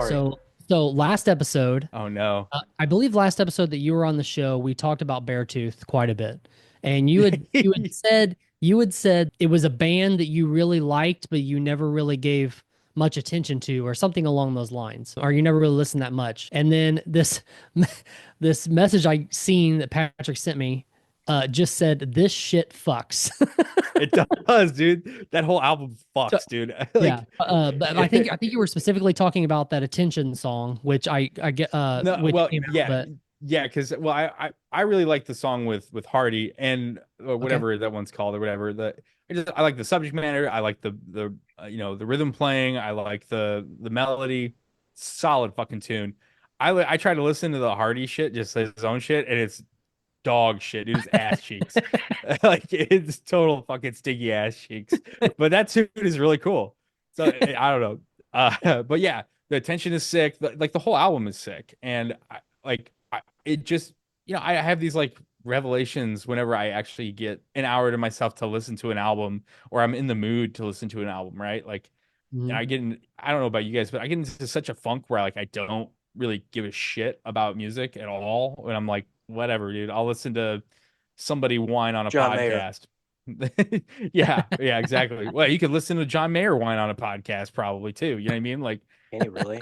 Sorry. So last episode, Oh no. I believe last episode that you were on the show, we talked about Beartooth quite a bit, and you had said it was a band that you really liked, but you never really gave much attention to, or something along those lines, or you never really listened that much. And then this message I seen that Patrick sent me, just said this shit fucks. It does, dude. That whole album So, fucks, dude. yeah, Like, but I think you were specifically talking about that attention song, which I get no, which well, came out, yeah, but yeah, because well, I really like the song with Hardy and okay. whatever that one's called or whatever. I like the subject matter. I like the the rhythm playing. I like the melody. Solid fucking tune. I try to listen to the Hardy shit, just his own shit, and it's dog shit, dude. It's ass cheeks. Like it's total fucking sticky ass cheeks. But that tune is really cool. So I don't know. But yeah, the attention is sick. Like the whole album is sick, and it just I have these like revelations whenever I actually get an hour to myself to listen to an album, or I'm in the mood to listen to an album, right? Like Mhm. I don't know about you guys, but I get into such a funk where like I don't really give a shit about music at all. And I'm like, whatever, dude. I'll listen to somebody whine on a John Mayer. podcast. Yeah, yeah, exactly. Well, you could listen to John Mayer whine on a podcast probably too. You know what I mean? Like Can he really?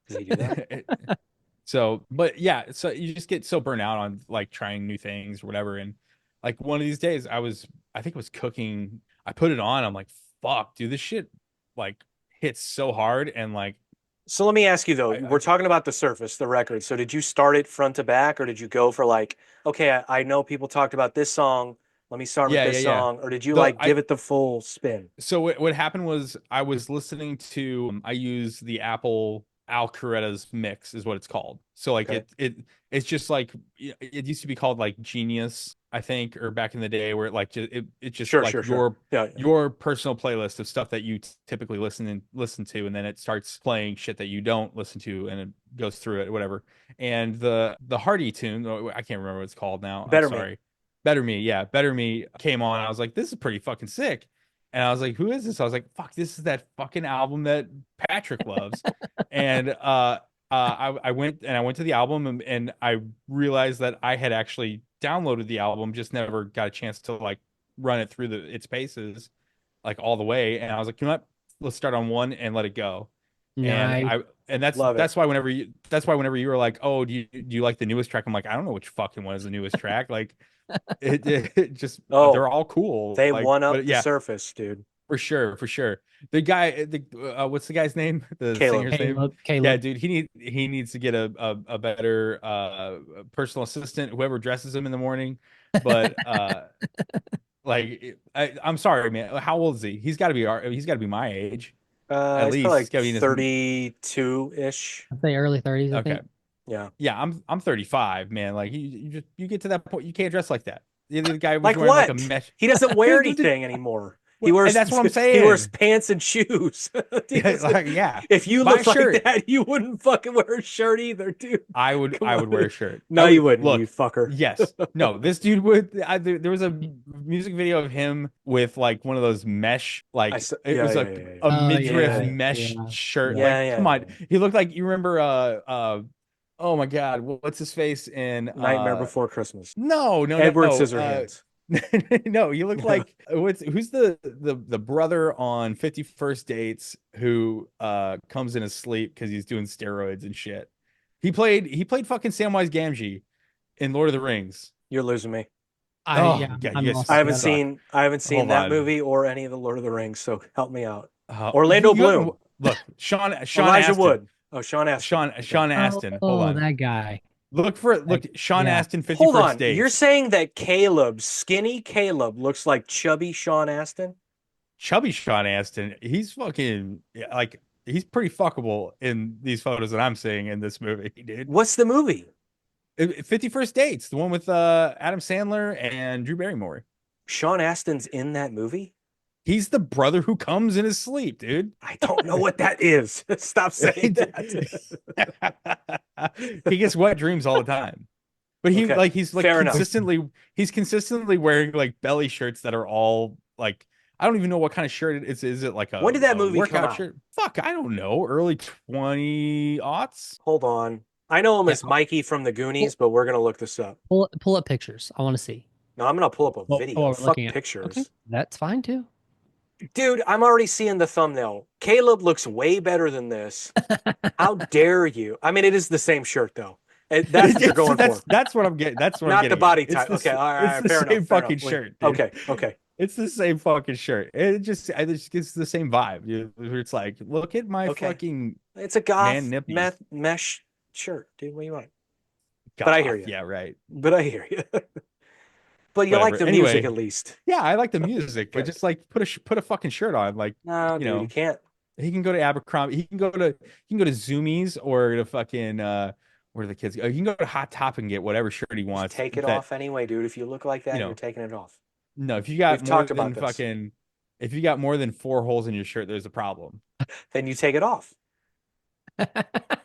Does he do that? so, but yeah, so you just get so burnt out on like trying new things or whatever. And like one of these days I think it was cooking. I put it on. I'm like, fuck, dude, this shit like hits so hard. And like, So let me ask you though, I we're talking about the Surface, the record. So did you start it front to back, or did you go for like, okay, I know people talked about this song, let me start with yeah, yeah, this yeah. song, or did you The, like give it the full spin? So what happened was I was listening to I use the Apple Alcoretta's mix is what it's called. So like Okay. it's just like it used to be called like Genius, I think, or back in the day where it like it's just Sure, like sure, sure. Yeah, yeah. your personal playlist of stuff that you typically listen to, and then it starts playing shit that you don't listen to, and it goes through it, whatever. And the Hardy tune, I can't remember what it's called now. I'm Better Me. sorry. Better Me, yeah, Better Me came on. I was like, this is pretty fucking sick. And I was like, who is this? I was like, fuck, this is that fucking album that Patrick loves. And I went to the album, and I realized that I had actually downloaded the album, just never got a chance to like run it through its paces like all the way. And I was like, you know what? Let's start on one and let it go. And Nice. Love it. that's why whenever you were like, oh, do you like the newest track? I'm like, I don't know which fucking one is the newest track. Like it just Oh, they're all cool. they Like, one up but the yeah, Surface, dude. for sure, for sure. The guy, what's the guy's name? The Caleb. singer's name? Caleb, Yeah, Caleb. dude, he needs to get a better personal assistant, whoever dresses him in the morning. But like I'm sorry, man. How old is he? He's got to be my age at He's probably least. He's like got to be in his 32-ish. I'd say early 30s, I okay. think. Yeah. Yeah, I'm 35, man. Like you get to that point, you can't dress like that. The guy was Like wearing like a what? mesh. He doesn't wear anything anymore. He And wears that's what I'm he wears saying. pants and shoes. Yeah, like, yeah, If you my looked like shirt. that, you wouldn't fucking wear a shirt either, dude. Come I would wear on. a shirt. No, you wouldn't, you Look. fucker. Yes, no. This dude would. There was a music video of him with like one of those mesh, like it Yeah, was yeah, like yeah, yeah. a Oh midriff yeah, mesh yeah, shirt. yeah. Yeah, Like, come yeah, on, yeah. he looked like you remember. Oh my God, what's his face in Nightmare Before Christmas. no, no, no, Edward no. Scissorhands. No, you look like who's the brother on 51st Dates who comes in his sleep because he's doing steroids and shit. He played fucking Samwise Gamgee in Lord of the Rings. You're losing me. Oh Yeah, God, I'm you guys lost together. suck. I haven't seen Hold that on. movie or any of the Lord of the Rings, so help me out. You Orlando you haven't Bloom. look Sean Elijah Astin. Wood. Oh, Sean Astin. Okay. Sean Astin. Hold Oh, on. that guy. Look Like, Sean yeah. Astin Hold 51st on. You're Dates. saying that skinny Caleb, looks like chubby Sean Astin? Chubby Sean Astin. He's fucking like he's pretty fuckable in these photos that I'm seeing in this movie, dude. What's the movie? 51st Dates, the one with Adam Sandler and Drew Barrymore. Sean Astin's in that movie? He's the brother who comes in his sleep, dude. I don't know what that is. Stop saying that. He gets wet dreams all the time. But Okay. he's like Fair enough. consistently wearing like belly shirts that are all like I don't even know what kind of shirt it is. Is it like When did that a movie come workout out? shirt? Fuck, I don't know. Early 20 aughts. Hold on. I know him Yeah, as Mikey from the Goonies, pull, but we're gonna look this up. pull up pictures. I want to see. No, I'm gonna pull up a video. What we're looking Fuck at. Okay, pictures. that's fine too. Dude, I'm already seeing the thumbnail. Caleb looks way better than this. How dare you? I mean, it is the same shirt though. That's what you're going for. That's what I'm getting. That's what I'm Not the getting at. body It's type. the Okay, all right, all it's right, the fair same enough. Fair fucking enough. shirt, dude. Okay, okay. It's the same fucking shirt. It just gets the same vibe. It's like, look at my Okay. fucking It's a man goth nippy. mesh shirt, dude. What do you want? Goth. But I hear you. Yeah, right. But I hear you. But you like Whatever. the Anyway, music at least. yeah, I like the music, but Okay. just like put a fucking shirt on. Like, No, you dude, you know, can't. he can go to Abercrombie. He can go to Zoomies or to fucking where do the kids go? He can go to Hot Topic and get whatever shirt he Just wants. take it That, off anyway, dude. If you look like you that, you're know, taking it off. no, if you got We've more talked than about this. fucking if you got more than 4 holes in your shirt, there's a problem. Then you take it off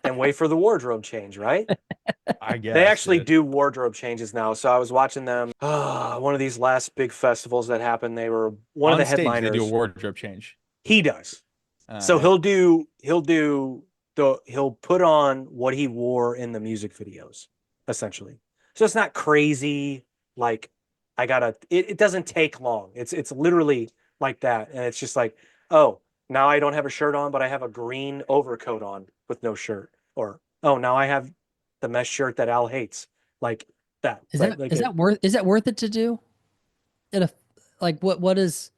and wait for the wardrobe change, right? I guess They actually dude. do wardrobe changes now. So I was watching them. One of these last big festivals that happened. They were one of On the stage, they headliners. do a wardrobe change. He does. So Right. he'll put on what he wore in the music videos, essentially. So it's not crazy. Like it doesn't take long. It's literally like that. And it's just like, oh, now I don't have a shirt on, but I have a green overcoat on with no shirt. Or, oh, now I have the mesh shirt that Al hates. Like that. Is Like, that like is it- that worth it to do? In a like what is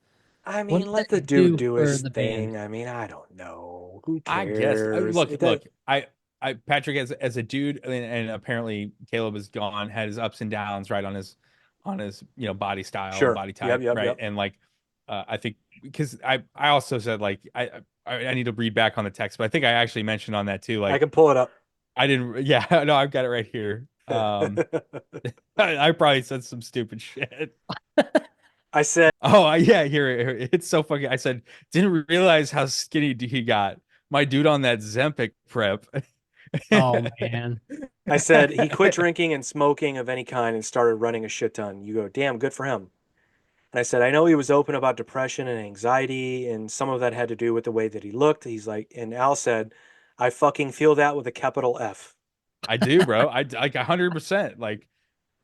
I what mean, does let that the dude do for his the band? thing. I mean, I don't know. Who I guess. cares? Look, It does- look. I Patrick as a dude, and apparently Caleb is gone, had his ups and downs, right, on his body style, Sure. body Yep, type, yep, right, yep. and like I think because I also said like I need to read back on the text, but I think I actually mentioned on that too. Like I can pull it up. I didn't. Yeah, no, I've got it right here. I probably said some stupid shit. I said, Oh, yeah, here it's so fucking. I said, didn't realize how skinny he got. My dude on that Zempic prep. Oh man. I said he quit drinking and smoking of any kind and started running a shit ton. You go, damn, good for him. And I said, I know he was open about depression and anxiety, and some of that had to do with the way that he looked. He's like, and Al said, I fucking feel that with a capital F. I do, bro. I like 100%. Like,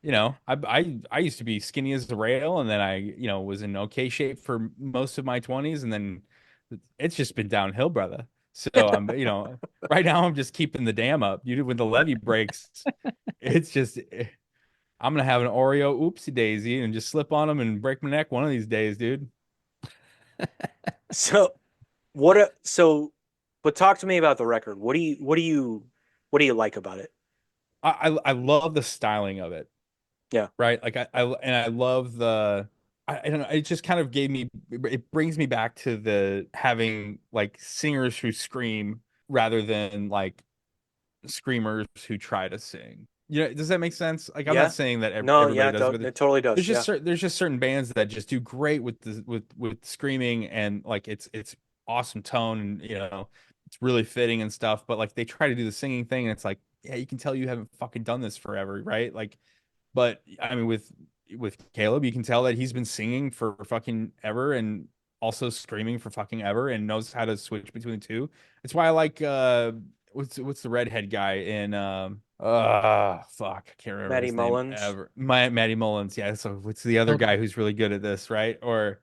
I used to be skinny as a rail, and then I, was in okay shape for most of my 20s, and then it's just been downhill, brother. So I'm, right now I'm just keeping the dam up. When the levee breaks, it's just I'm gonna have an Oreo oopsie daisy and just slip on them and break my neck one of these days, dude. So but talk to me about the record. What do you like about it? I love the styling of it. Yeah. Right. Like I love I don't know. It just kind of it brings me back to the having like singers who scream rather than like screamers who try to sing. Does that make sense? Like I'm Yeah. not saying that No, everybody yeah, does, but it totally does. there's just certain bands that just do great with with screaming, and like it's awesome tone, and it's really fitting and stuff, but like they try to do the singing thing, and it's like, yeah, you can tell you haven't fucking done this forever, right? Like, but I mean with Caleb, you can tell that he's been singing for fucking ever and also screaming for fucking ever and knows how to switch between the two. It's why I like what's the redhead guy in fuck, I can't remember Matty his Mullins. name ever. Matty Mullins, yeah. So what's the other Okay. guy who's really good at this, right? Or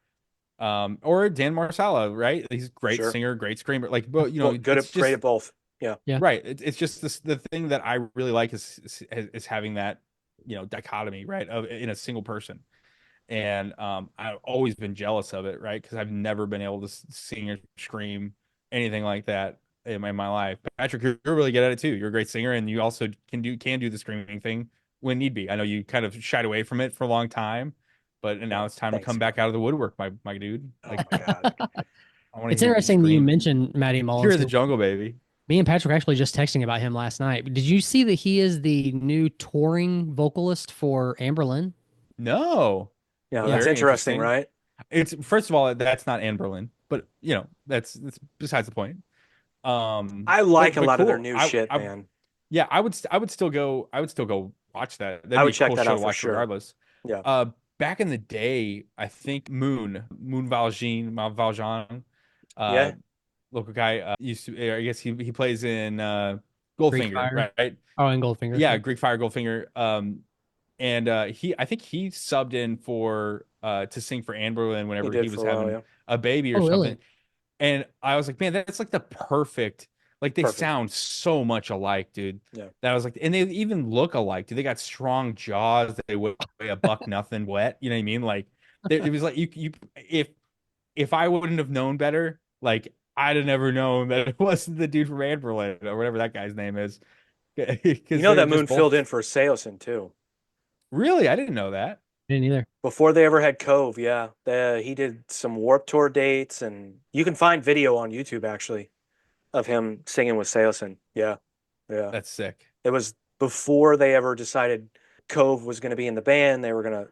Dan Marsala, right? He's a great Sure. singer, great screamer. Like, but Great at both. Yeah. Yeah. right. It's just the thing that I really like is having that dichotomy, right, of in a single person. And I've always been jealous of it, right? Because I've never been able to sing or scream anything like that in my life. Patrick, you're really good at it too. You're a great singer, and you also can do the screaming thing when need be. I know you kind of shied away from it for a long time, but now it's time Thanks. to come back out of the woodwork, my dude. Oh my God. I want It's interesting that you mentioned Matty Here Mullins. is the jungle, baby. Me and Patrick were actually just texting about him last night. Did you see that he is the new touring vocalist for Amberlin? No, Yeah, Well, that's very interesting, interesting. right? it's first of all, that's not Anne Berlin, but that's besides the point. I like but a lot of their cool. new shit, man. Yeah, I would still go watch that. That'd I be would a check cool that show out to for watch sure. regardless. Yeah. back in the day, I think Moon Valjean, uh, Yeah, local guy, used to. I guess he plays in Greek Goldfinger, Fire. right? Oh, and Goldfinger. Yeah, Yeah. Greek Fire, Goldfinger. And I think he subbed in for to sing for Anne Boleyn he whenever did he for was a while. having Yeah, a baby or Oh, something. really? And I was like, man, that's like the perfect, like they perfect. sound so much alike, dude. Yeah, That I was like, and they even look alike, dude. They got strong jaws. They weigh a buck nothing wet. You know what I mean? Like it was like you if I wouldn't have known better, like I'd have never known that it wasn't the dude from Anberlin or whatever that guy's name is. you Because know they were that just Moon filled both in for Seosin too. really, I didn't know that. Didn't either. Before they ever had Cove, yeah, he did some Warp Tour dates, and you can find video on YouTube actually of him singing with Seosin. Yeah, yeah. That's sick. It was before they ever decided Cove was going to be in the band. They were going to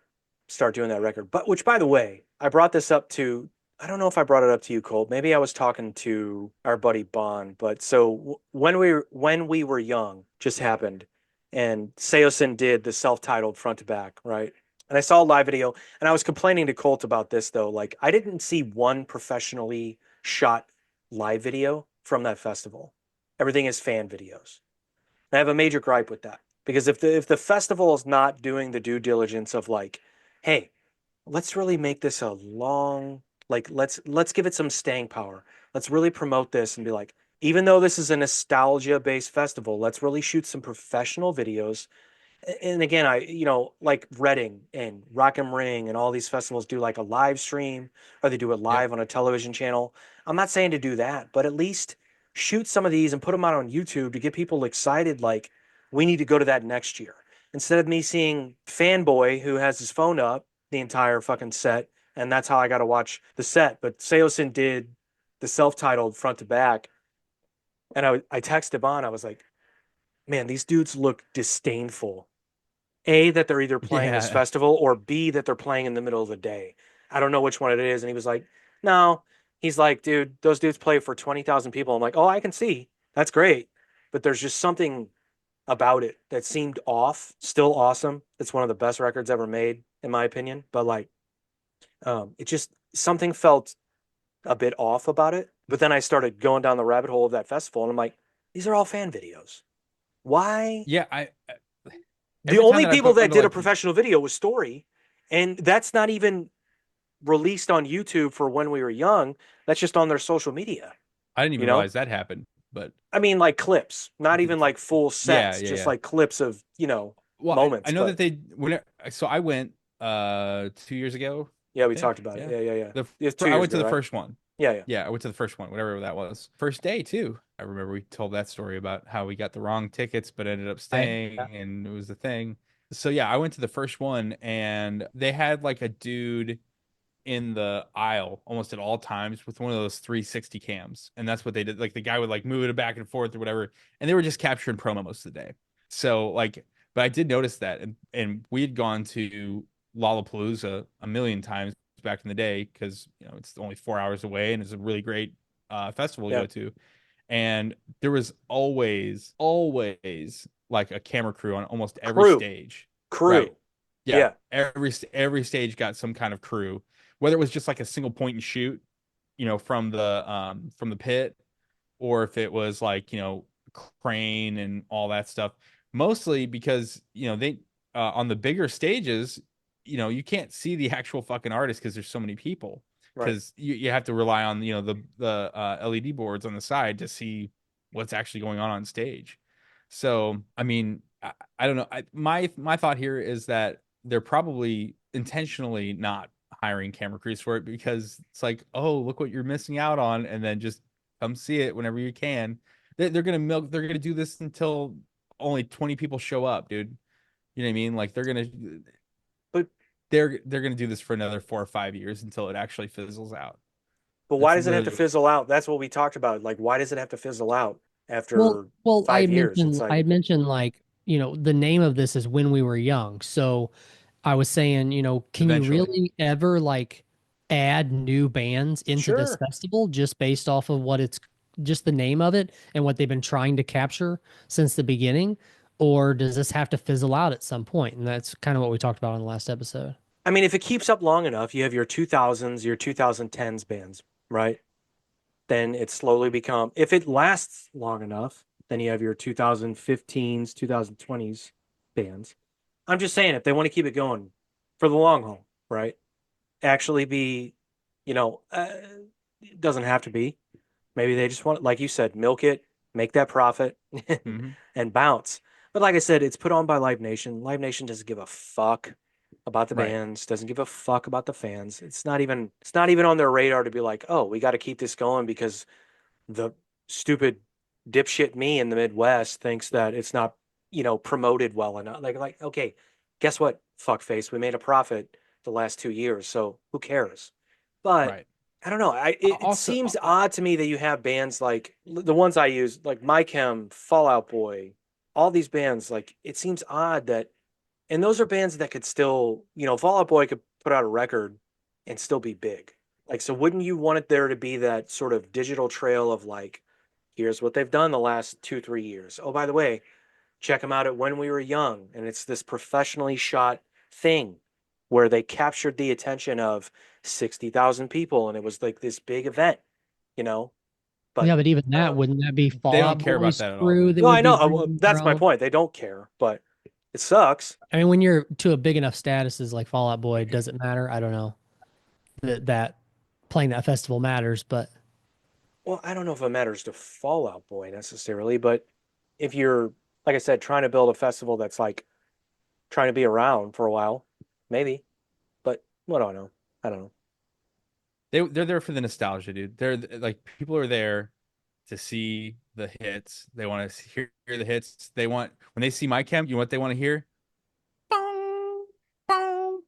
start doing that record. But which, by the way, I brought this up to. I don't know if I brought it up to you, Cole. Maybe I was talking to our buddy Bond. But so when we were young, just happened, and Seosin did the self-titled front to back, right? And I saw a live video, and I was complaining to Colt about this though. Like I didn't see one professionally shot live video from that festival. Everything is fan videos. I have a major gripe with that because if the festival is not doing the due diligence of like, hey, let's really make this a long like let's give it some staying power. Let's really promote this and be like, even though this is a nostalgia based festival, let's really shoot some professional videos. And again, like Reading and Rock am Ring and all these festivals do like a live stream or they do it Yep. live on a television channel. I'm not saying to do that, but at least shoot some of these and put them out on YouTube to get people excited. Like, we need to go to that next year. Instead of me seeing Fanboy who has his phone up the entire fucking set, and that's how I got to watch the set. But Seosin did the self titled front to back. And I texted on, I was like, man, these dudes look disdainful. A, that they're either playing this Yeah. festival, or B, that they're playing in the middle of the day. I don't know which one it is. And he was like, no. He's like, dude, those dudes play for 20,000 people. I'm like, oh, I can see. That's great. But there's just something about it that seemed off. Still awesome. It's one of the best records ever made, in my opinion. But like, it just, something felt a bit off about it. But then I started going down the rabbit hole of that festival, and I'm like, these are all fan videos. Why? Yeah, I The every time only that I people put that onto did a like professional video was Story, and that's not even released on YouTube for when we were young. That's just on their social media. I didn't You even know, realize that happened, but I mean, like clips, not even like full yeah, sets, yeah, just yeah. like clips of Well, I moments. know that But they when so I went 2 years ago, yeah, I we talked think. about it. Yeah. Yeah, yeah, yeah. The It's 2 years I went to ago, the right? first one. Yeah, yeah. Yeah, I went to the first one, whatever that was. First day too. I remember we told that story about how we got the wrong tickets but ended up Right. staying and it was the thing. So yeah, I went to the first one and they had like a dude in the aisle almost at all times with one of those 360 cams. And that's what they did. Like the guy would like move it back and forth or whatever. And they were just capturing promo most of the day. So like, but I did notice that. And we had gone to Lollapalooza a million times back in the day because, it's only 4 hours away and it's a really great festival to Yeah. go to. And there was always like a camera crew on almost every Crew, stage. Right. crew. Yeah. Yeah, Every stage got some kind of crew, whether it was just like a single point and shoot, from the pit, or if it was like, crane and all that stuff. Mostly because, they on the bigger stages, you can't see the actual fucking artist because there's so many people. right. Because you have to rely on, the LED boards on the side to see what's actually going on stage. So, I mean, I don't know. My thought here is that they're probably intentionally not hiring camera crews for it because it's like, oh, look what you're missing out on, and then just come see it whenever you can. They're gonna milk. They're gonna do this until only 20 people show up, dude. You know what I mean? Like But they're gonna do this for another 4 or 5 years until it actually fizzles out. why That's does it have to literally fizzle out? That's what we talked about. Like, why does it have to fizzle out Well, after well, I 5 years? It's mentioned I like, had mentioned like, the name of this is When We Were Young. So I was saying, can you eventually. really ever like add new bands into this sure. festival just based off of what it's just the name of it and what they've been trying to capture since the beginning? Or does this have to fizzle out at some point? And that's kind of what we talked about in the last episode. I mean, if it keeps up long enough, you have your 2000s, your 2010s bands, right? Then it slowly become, if it lasts long enough, then you have your 2015s, 2020s bands. I'm just saying, if they want to keep it going for the long haul, right? Actually be, you know, it doesn't have to be. Maybe they just want, like you said, milk it, make that profit, Hmm. and bounce. But like I said, it's put on by Live Nation. Live Nation doesn't give a fuck about the Right. bands, doesn't give a fuck about the fans. It's not even on their radar to be like, oh, we got to keep this going because the stupid dipshit me in the Midwest thinks that it's not, promoted well enough. Like, okay, guess what, fuckface? We made a profit the last 2 years, so who cares? But Right. I don't know. It Also, seems odd to me that you have bands like the ones I use, like My Chem, Fall Out Boy, all these bands. Like it seems odd that, and those are bands that could still, Fall Out Boy could put out a record and still be big. Like, so wouldn't you want it there to be that sort of digital trail of like, here's what they've done the last 2, 3 years. Oh, by the way, check them out at When We Were Young. And it's this professionally shot thing where they captured the attention of 60,000 people. And it was like this big event, you know? But Yeah, but even I don't that, know. wouldn't that be they don't Fallout care about Boy's that at all. crew that No, would I know. be bringing the That's my crowd? point. They don't care, but it sucks. I mean, when you're to a big enough status as like Fallout Boy, does it matter? I don't know that playing that festival matters, but Well, I don't know if it matters to Fall Out Boy necessarily, but if you're, like I said, trying to build a festival that's like trying to be around for a while, maybe. But what do I know? I don't know. They're there for the nostalgia, dude. They're like people are there to see the hits. They want to hear the hits. They want when they see my cam, you know what they want to hear? Bong, bong,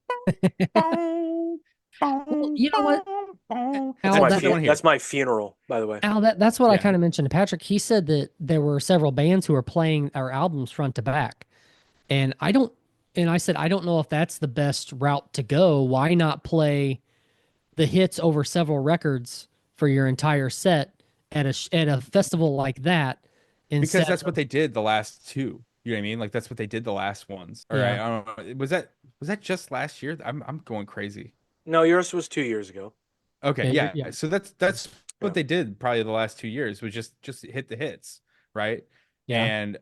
bong, well, bong, you know what, bong, bong. That's Al, my That's what they want to hear. that's my funeral, by the way. That's what I Yeah. kind of mentioned to Patrick. He said that there were several bands who were playing our albums front to back, and I said I don't know if that's the best route to go. Why not play the hits over several records for your entire set at a festival like that Because instead that's what of they did the last two. You know what I mean? Like that's what they did the last ones. All right. yeah. I don't know. Was that just last year? I'm going crazy. No, yours was 2 years ago. Okay, Yeah, yeah. yeah. So that's what Yeah. they did probably the last 2 years was just hit the hits, right? Yeah. And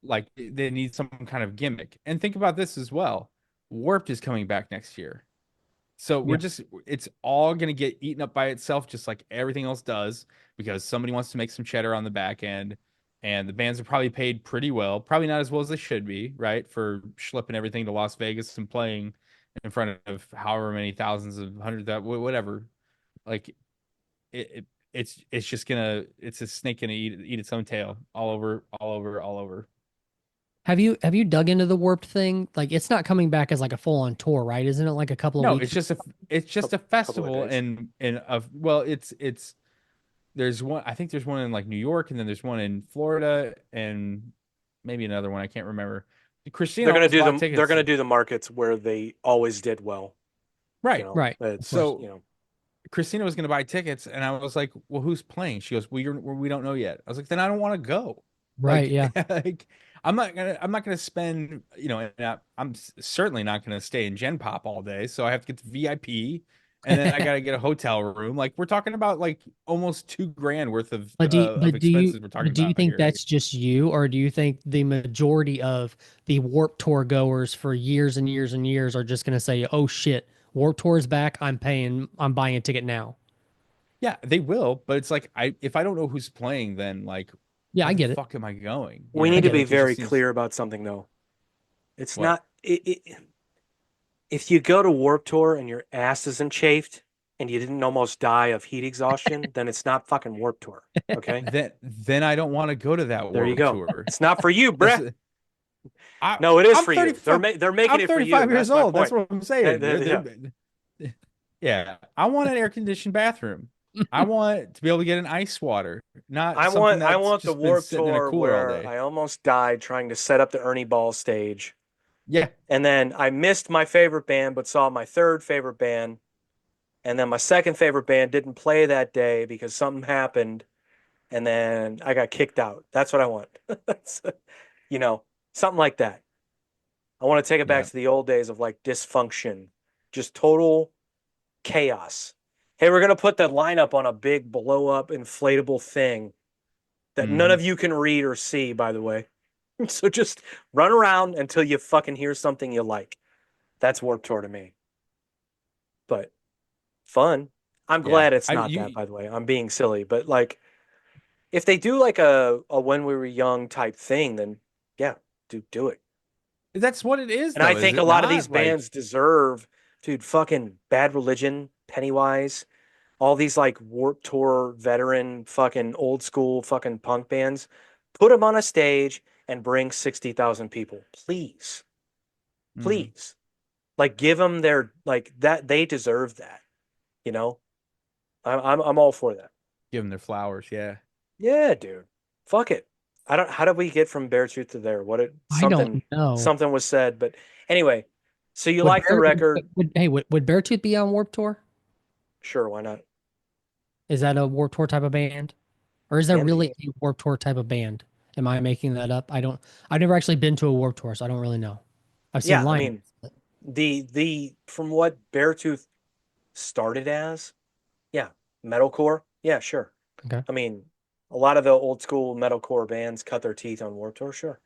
like they need some kind of gimmick. And think about this as well. Warped is coming back next year. So Yeah. it's all gonna get eaten up by itself, just like everything else does, because somebody wants to make some cheddar on the back end. And the bands are probably paid pretty well, probably not as well as they should be, right? For schlepping everything to Las Vegas and playing in front of however many thousands of hundreds that whatever. Like it's just gonna it's a snake gonna eat its own tail all over, all over, all over. Have you dug into the Warped thing? Like it's not coming back as like a full on tour, right? Isn't it like a couple of No, weeks? it's just a Couple of festival days. in of well, it's there's one I think there's one in like New York and then there's one in Florida and maybe another one I can't remember. Christina They're gonna almost do bought them. They're tickets. gonna do the markets where they always did well. Right. Right. Of It's course. So Christina was gonna buy tickets and I was like, "Well, who's playing?" She goes, we don't know yet." I was like, "Then I don't want to go." Right. Like Yeah. like I'm not gonna spend, and I'm certainly not gonna stay in Gen Pop all day, so I have to get the VIP and then I gotta get a hotel room. Like we're talking about like almost 2 grand worth of expenses we're talking but do you about think here. that's just you, or do you think the majority of the Warp Tour goers for years and years and years are just going to say, "Oh shit, Warp Tour is back. I'm buying a ticket now." Yeah, they will, but it's like if I don't know who's playing, then like Yeah, why I the get it. fuck am I going? You we know, I need to get be it. it just very seems clear about something though. It's what? not. If you go to Warp Tour and your ass isn't chafed and you didn't almost die of heat exhaustion, then it's not fucking Warp Tour. Okay, Then I don't want to go to that there you Warped go. Tour. It's not for you, That's bruh. No, it is I'm for you. They're 35. they're making I'm it for you. 35 years That's my old. That's point. what I'm saying. Yeah. Yeah. I want an air conditioned bathroom. I want to be able to get an ice water, not I something want I that's want the just been Warp sitting in a Tour cooler all where day. I almost died trying to set up the Ernie Ball stage. Yeah. And then I missed my favorite band, but saw my third favorite band. And then my second favorite band didn't play that day because something happened. And then I got kicked out. That's what I want. you know, Something like that. I want to take it back Yeah. to the old days of like dysfunction just total chaos. Hey, we're gonna put the lineup on a big blow up inflatable thing that none Mhm. of you can read or see, by the way. So just run around until you fucking hear something you like. That's Warped Tour to me. But fun. I'm Yeah. glad it's I not that, you by the way. I'm being silly, but like if they do like a when we were young type thing, then yeah, do it. that's what it is And I though, is think a it lot of these not? Like bands deserve, dude, fucking Bad Religion, Pennywise, all these like Warped Tour veteran fucking old school fucking punk bands. Put them on a stage and bring 60,000 people, please. mhm, Please. Like give them their like that they deserve that, you know? I'm all for that. give them their flowers, yeah. Yeah, dude. Fuck it. I don't. How did we get from Beartooth to there? What it I don't something know. something was said, but anyway. So you Would like the record? Would Beartooth be on Warped Tour? Sure, why not? Is that a Warped Tour type of band, or is that Can really be. a Warped Tour type of band? Am I making that up? I don't. I've never actually been to a Warped Tour, so I don't really know. I've seen Yeah, I line. mean the from what Beartooth started as, yeah, metalcore. Yeah, sure. Okay. I mean, a lot of the old school metalcore bands cut their teeth on Warped Tour. Sure,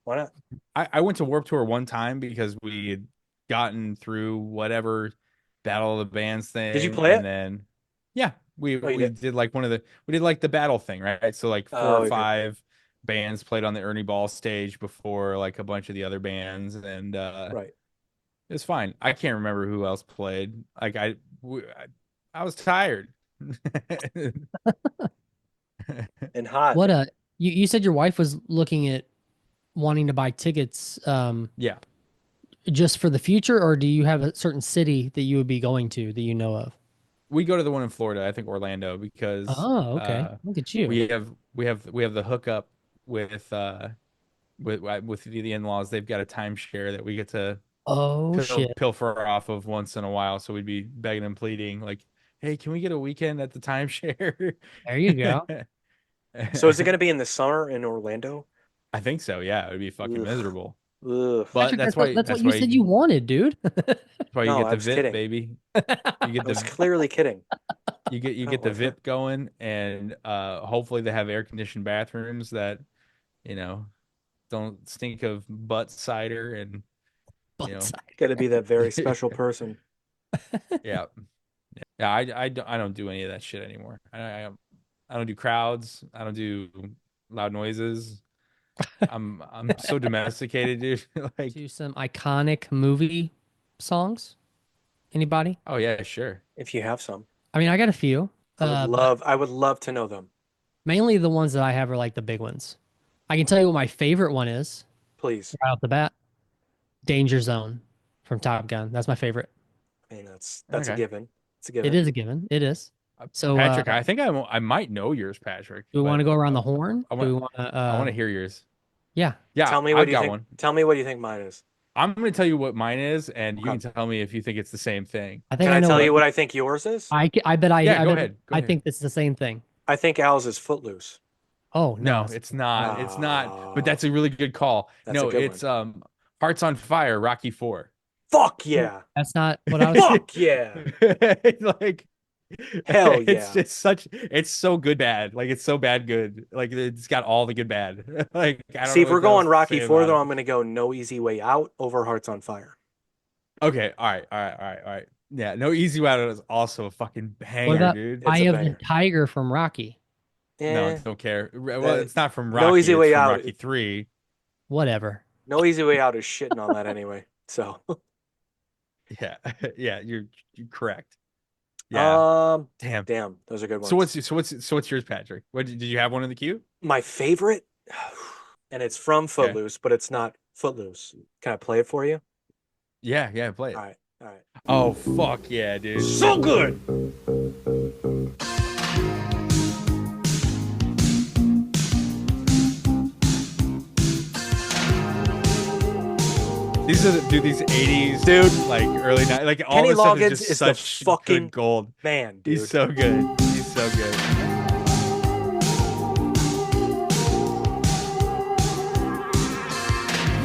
why not? I went to Warped Tour one time because we had gotten through whatever Battle of the Bands Did you thing, play and it? then yeah, we Oh, you we did. did like we did like the battle thing, right? So like four Oh, or okay. five bands played on the Ernie Ball stage before like a bunch of the other bands, and Right. it was fine. I can't remember who else played. Like I was tired. And hot. What you said your wife was looking at wanting to buy tickets Yeah. just for the future, or do you have a certain city that you would be going to that you know of? We go to the one in Florida, I think Orlando, because Oh, okay. Look at you. we have the hookup with the in-laws. They've got a timeshare that we get to Oh shit. pilfer off of once in a while. So we'd be begging and pleading, like, "Hey, can we get a weekend at the timeshare?" There you go. So is it going to be in the summer in Orlando? I think so. Yeah, it would be fucking Ugh. miserable. Ugh. But Patrick, that's why that's what you said you wanted, dude. you No, get I the was VIP, kidding. baby. You get I was the clearly kidding. you Oh, get the whatever. VIP going, and hopefully they have air conditioned bathrooms that you know don't stink of butt cider and you Butt know side. Got to be that very special person. yeah. Yeah, I don't do any of that shit anymore. I don't do crowds. I don't do loud noises. I'm so domesticated, dude. Like, To some iconic movie songs. Anybody? oh yeah, sure. If you have some, I mean, I got a few. But I would love to know them. mainly the ones that I have are like the big ones. I can tell you what my favorite one is Please. right off the bat. Danger Zone from Top Gun. That's my favorite. I mean, that's a Okay. given. It's a It given. is a given. It is. So, Patrick, I think I might know yours, Patrick, do we want but to go around the horn? I Do we want want to? I want to hear yours. Yeah. Yeah, Tell me what I've do you got think. one. Tell me what you think mine is. I'm going to tell you what mine is, and you Okay. can tell me if you think it's the same thing. I think Can I I know tell what you what I think yours is? I bet Yeah, I go bet ahead. Go I ahead. think it's the same thing. I think Al's is Footloose. Oh No, no. it's not. It's not. But Ah, that's a really good call. that's a No, good it's one. Hearts on Fire, Rocky 4. Fuck yeah. That's not what I was Fuck yeah. Like Hell it's yeah. it's so good bad. Like it's so bad good. Like it's got all the good bad. Like I don't See, know if we're what else going to Rocky say 4, about though, it. I'm going to go No Easy Way Out over Hearts on Fire. Okay, all right, all right, all right, all right. Yeah, No Easy Way Out is also a fucking What banger, about dude. It's Eye a of the banger. Tiger from Rocky? No, Eh, don't care. Well, that, it's not from No Rocky, Easy it's Way from Out. Rocky 3. Whatever. No Easy Way Out is shitting on that anyway. So, Yeah, yeah, you're correct. Yeah. Damn. damn, those are good ones. So what's yours, Patrick? What did you have one in the queue? My favorite? And it's from Okay. Footloose, but it's not Footloose. Can I play it for you? Yeah, yeah, play it. All right. All right. Oh fuck yeah, dude. So good. These are these 80s Dude. like early 90s, like all Kenny this stuff Loggins is just is the such fucking good gold. man, dude. He's so good. He's so good.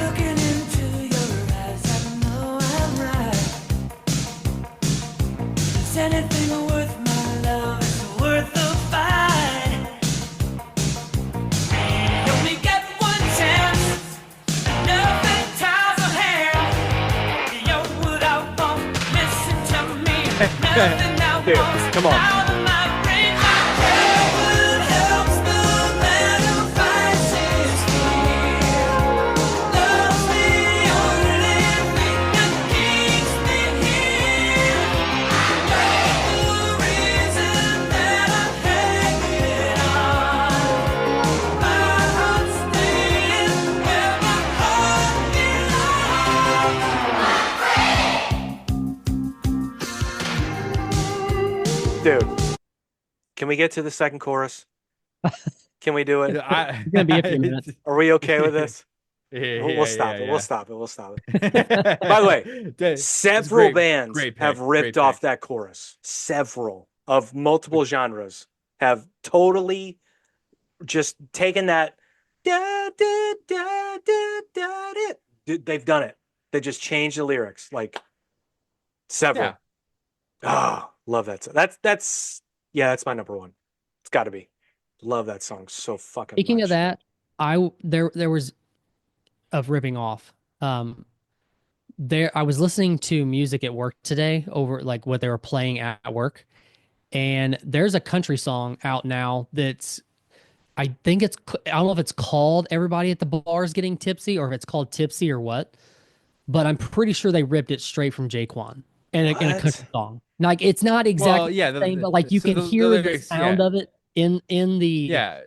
Looking into your eyes, I know I'm right. Dude, come on. Dude, can we get to the second chorus? Can we do it? I, It's gonna be a few minutes. Are we okay with this? Yeah, We'll stop it. yeah. We'll stop it. We'll stop it. By the way, It's several great- bands great pick, have ripped great off pick. that chorus. Several of multiple genres have totally just taken that. Da, da, da, da, da, da. They've done it. They just changed the lyrics. Like several. Yeah. Ah, love that song. That's that's my number one. It's got to be. Love that song so fucking Speaking much. of that, there was of ripping off. I was listening to music at work today over like what they were playing at work, and there's a country song out now that's I don't know if it's called Everybody at the Bar is Getting Tipsy or if it's called Tipsy or what, but I'm pretty sure they ripped it straight from Jaquan in a What? country song. Like it's not exactly Well, yeah, the same, but like you so can hear the lyrics, sound yeah. of it in the Yeah.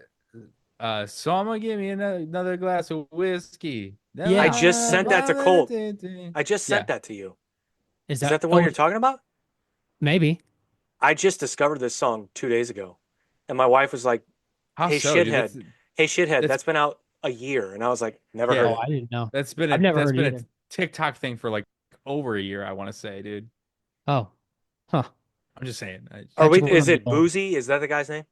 So I'm gonna give me another glass of whiskey. Yeah. I just sent that to Colt. I just sent Yeah. that to you. Is Is that the one oh, you're talking about? Maybe. I just discovered this song 2 days ago, and my wife was like, How Hey, so, dude? shithead. "Hey, shithead, That's- that's been out a year," and I was like, "Never Yeah. heard Oh, it." I didn't know. That's been I've never that's heard been it a either. TikTok thing for like over a year, I want to say, dude. Oh, huh. I'm just saying. Are we? That's Is it wonderful. Boozy? Is that the guy's name?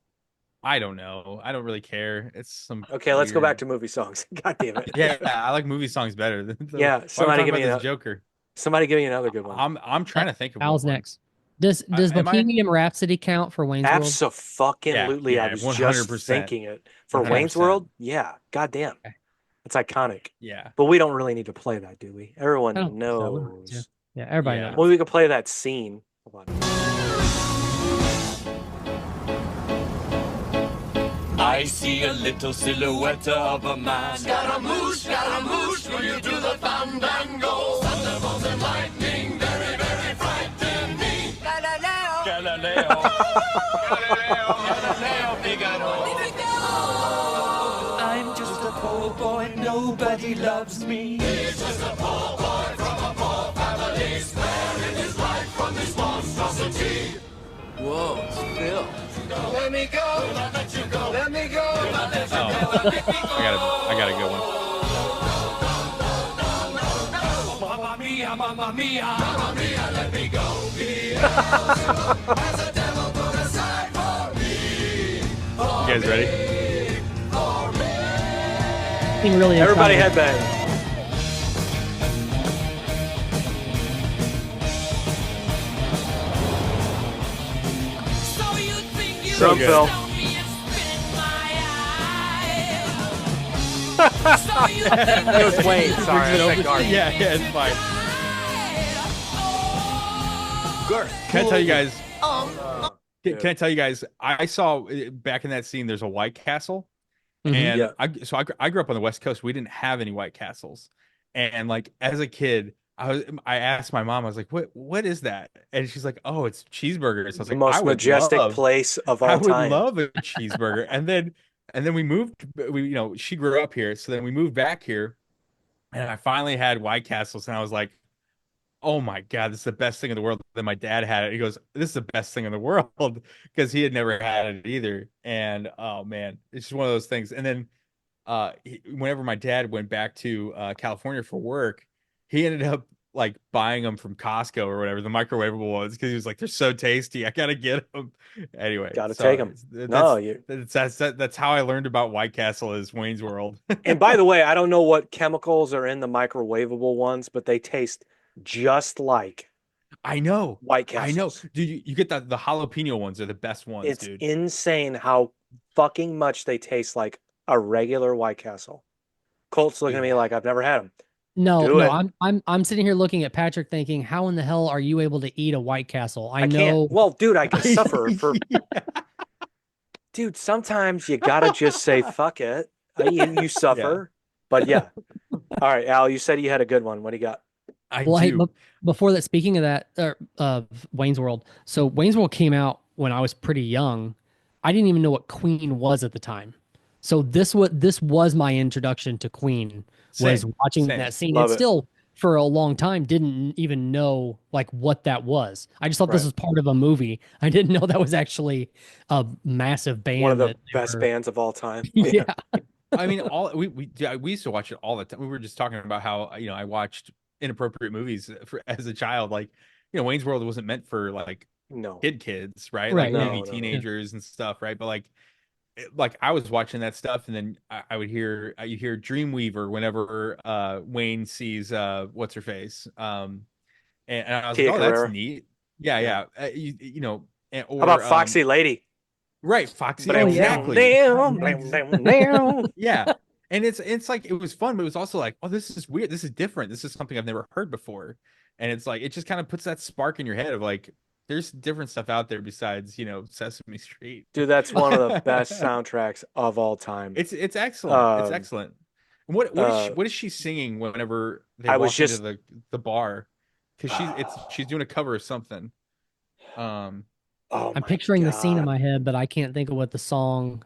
I don't know. I don't really care. It's some Okay, let's go back weird- to movie songs. God damn it. Yeah, I like movie songs better. Yeah, Why are we somebody talking give me about this a- Joker? Somebody give me another good one. I'm trying to think of Al's one. next. Does am I- Bohemian Rhapsody count for Wayne's World? Abso-fucking-lutely. Yeah, I was 100%. just thinking it. For 100%. Wayne's World? Yeah. God damn. Okay. It's iconic. Yeah. But we don't really need to play that, do we? Everyone I don't think so. We don't need knows. to. Yeah, everybody Yeah. knows. Well, we could play that scene. Hold on. I see a little silhouette of a man. Scaramouche, Scaramouche, will you do the fandango? Thunderbolts and lightning, very, very frightening. Galileo, Galileo, Galileo, Galileo, Figaro. I'm just a poor boy, nobody loves me. He's just a poor boy from a poor family, sparing his life from this monstrosity. Whoa, Phil. Let me go, let you go, let me go, let you I got a good one. Mamma mia, mamma mia, mamma mia, let me go. Has a devil put aside for me. You guys ready? Being really Everybody excited. headbang. So you think you Drum good. fill. stone me and spit in my eye? So you think It was Wayne. Sorry, I said Garth. Yeah, it's fine. Can I tell you guys? Can I tell you guys? I saw back in that scene. There's a White Castle, Mhm. and Yeah. I grew up on the West Coast. We didn't have any White Castles, and like as a kid, I asked my mom. I was like, "What is that?" And she's like, "Oh, it's cheeseburgers." I was The like, most "I would majestic love- place of I all would time. love a cheeseburger." And then we moved. She grew up here, so then we moved back here, and I finally had White Castles, and I was like, "Oh my God, this is the best thing in the world." Then my dad had it. He goes, "This is the best thing in the world," because he had never had it either. And oh man, it's just one of those things. And then whenever my dad went back to California for work, he ended up like buying them from Costco or whatever, the microwavable ones, because he was like, "They're so tasty. I gotta get them." Anyway, Gotta so take 'em. No, you. that's how I learned about White Castle is Wayne's World. And by the way, I don't know what chemicals are in the microwavable ones, but they taste just like I know. White I know. Castles. Dude, you get the jalapeno ones are the best ones, It's dude. insane how fucking much they taste like a regular White Castle. Colt's looking at me Yeah. like I've never had them. No, Do no, it. I'm sitting here looking at Patrick thinking, how in the hell are you able to eat a White Castle? I know. can't. Well, dude, I can suffer for. Dude, sometimes you gotta just say fuck it. You suffer, but yeah. All right, Al, you said you had a good one. What do you got? I Well, hey, do. before that, speaking of that, of Wayne's World. So Wayne's World came out when I was pretty young. I didn't even know what Queen was at the time. So this was my introduction to Queen, was Same, watching same. that scene. Love And it. still for a long time didn't even know like what that was. I just thought this Right. was part of a movie. I didn't know that was actually a massive band. One of the that they best were- bands of all time. Yeah. I mean, we used to watch it all the time. We were just talking about how I watched inappropriate movies as a child. Like, Wayne's World wasn't meant for like No. kids, right? Right, Like yeah. maybe No, no, no. teenagers and stuff, right? But like I was watching that stuff, and then I would hear you hear Dreamweaver whenever Wayne sees what's her face, and I was Tia like, oh, that's Carrere. neat. Yeah, Yeah. yeah. Or How about Foxy Lady? right, Foxy, Oh, yeah. exactly. Damn, damn, damn, damn. Yeah. And it's like it was fun, but it was also like, oh, this is weird. This is different. This is something I've never heard before. And it's like it just kind of puts that spark in your head of like, there's different stuff out there besides, Sesame Street. Dude, that's one of the best soundtracks of all time. It's excellent. It's Um, excellent. And what is she singing whenever they I walk was just- into the bar? Because she's doing a cover of something. Oh I'm my picturing the scene in God. my head, but I can't think of what the song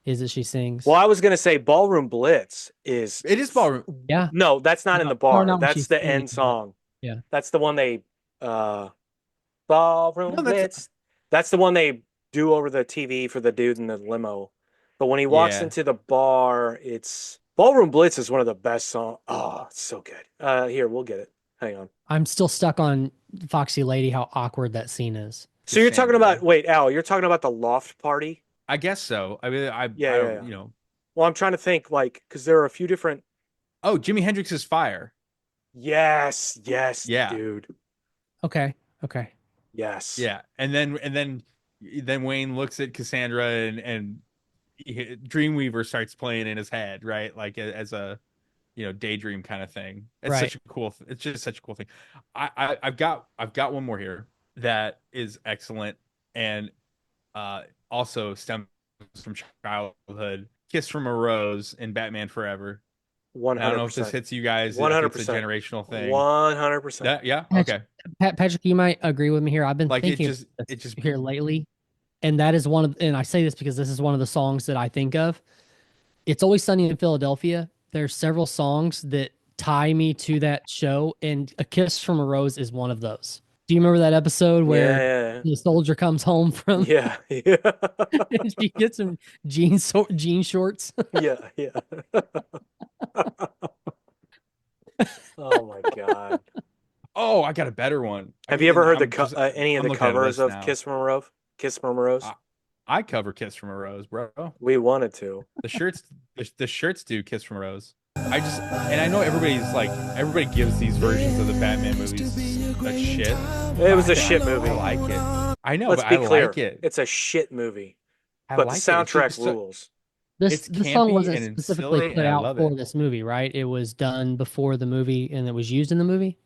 is that she sings. Well, I was gonna say Ballroom Blitz is It is ballroom. Yeah. no, that's not in No, the bar. not when That's she's the singing, end but- song. Yeah. That's the one they Ballroom No, that's- Blitz. That's the one they do over the TV for the dude in the limo. But when he walks Yeah. into the bar, it's Ballroom Blitz is one of the best songs. Oh, it's so good. Here, we'll get it. Hang on. I'm still stuck on Foxy Lady, how awkward that scene is. So you're talking Cassandra. about wait, Al, you're talking about the loft party? I guess so. I mean, I Yeah, don't, yeah. Well, I'm trying to think like because there are a few different. Oh, Jimi Hendrix's Fire. Yes, yes, Yeah. dude. Okay. Okay. Yes. Yeah, and then Wayne looks at Cassandra and Dreamweaver starts playing in his head, right? Like as a daydream kind of thing. It's Right. such a cool. It's just such a cool thing. I've got one more here that is excellent and also stems from childhood. Kiss from a Rose in Batman Forever. One I don't hundred know if this percent. hits you guys. If it's a 100%. generational thing. 100%. Yeah. Patch- Okay. Patrick, you might agree with me here. I've been Like thinking it of just here lately, and that is one of, and I say this because this is one of the songs that I think of. It's Always Sunny in Philadelphia. There's several songs that tie me to that show, and A Kiss from a Rose is one of those. Do you remember that episode where Yeah, the soldier comes home from yeah, yeah, and she gets some jean shorts? yeah, yeah. Oh my God! Oh, I got a better one. Have you ever heard I'm any of I'm the looking at a covers list of now. Kiss from a Rose? Kiss from a Rose? I cover Kiss from a Rose, bro. We wanted to. The shirts do Kiss from a Rose. And I know everybody gives these versions of the Batman movies a shit. It was a shit movie. I like it. I know, Let's but be I clear. like it. It's a shit movie, I but the like it. It's soundtrack just so- rules. This It's song campy wasn't and it's specifically silly, put and I out love for it. this movie, right? It was done before the movie and it was used in the movie.